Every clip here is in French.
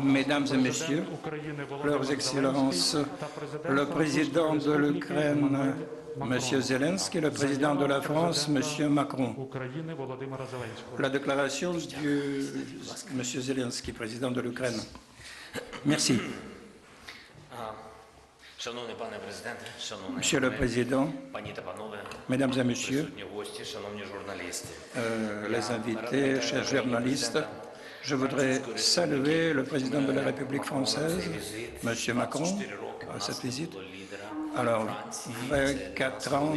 Mesdames et Messieurs, Leurs Excellences, le président de l'Ukraine, M. Zelensky, le président de la France, M. Macron. La déclaration du M. Zelensky, président de l'Ukraine. Merci. Monsieur le Président, Mesdames et Messieurs, les invités, chers journalistes, je voudrais saluer le Président de la République française, M. Macron, à cette visite. Alors, 24 ans,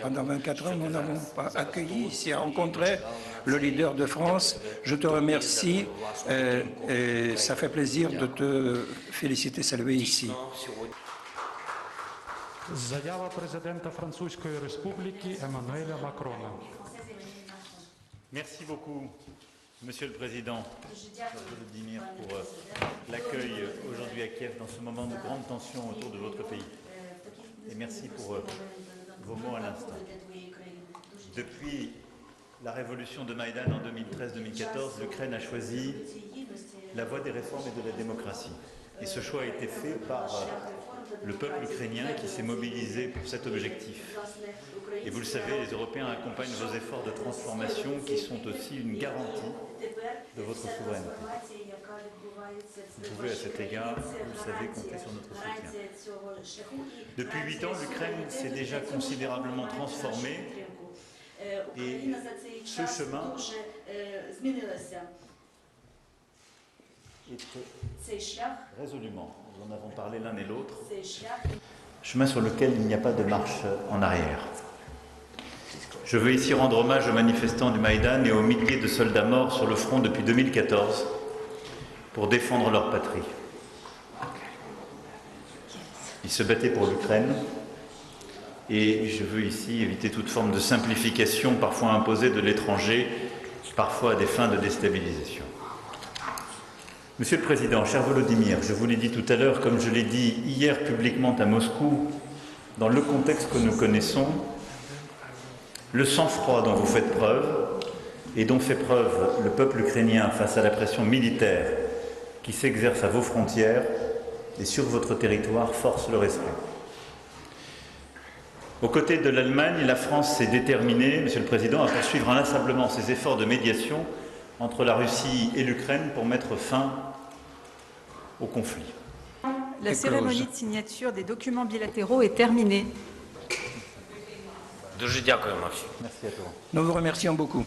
pendant 24 ans, nous n'avons pas accueilli ici, rencontré le leader de France. Je te remercie et ça fait plaisir de te féliciter, saluer ici. Заява президента Французької Республіки Еммануеля Макрона. Merci beaucoup, Monsieur le Président Volodymyr, pour l'accueil aujourd'hui à Kiev dans ce moment de grande tension autour de votre pays. Et merci pour vos mots à l'instant. Depuis la révolution de Maïdan en 2013-2014, l'Ukraine a choisi la voie des réformes et de la démocratie. Et ce choix a été fait par le peuple ukrainien qui s'est mobilisé pour cet objectif. Et vous le savez, les Européens accompagnent vos efforts de transformation qui sont aussi une garantie de votre souveraineté. Vous pouvez à cet égard, vous le savez, compter sur notre soutien. Depuis 8 ans, l'Ukraine s'est déjà considérablement transformée et ce chemin est résolument, nous en avons parlé l'un et l'autre, chemin sur lequel il n'y a pas de marche en arrière. Je veux ici rendre hommage aux manifestants du Maïdan et aux milliers de soldats morts sur le front depuis 2014 pour défendre leur patrie. Ils se battaient pour l'Ukraine et je veux ici éviter toute forme de simplification parfois imposée de l'étranger, parfois à des fins de déstabilisation. Monsieur le Président, cher Volodymyr, je vous l'ai dit tout à l'heure, comme je l'ai dit hier publiquement à Moscou, dans le contexte que nous connaissons, le sang-froid dont vous faites preuve et dont fait preuve le peuple ukrainien face à la pression militaire qui s'exerce à vos frontières et sur votre territoire force le respect. Aux côtés de l'Allemagne, la France s'est déterminée, Monsieur le Président, à poursuivre inlassablement ses efforts de médiation entre la Russie et l'Ukraine pour mettre fin au conflit. La cérémonie de signature des documents bilatéraux est terminée. Merci à toi. Nous vous remercions beaucoup.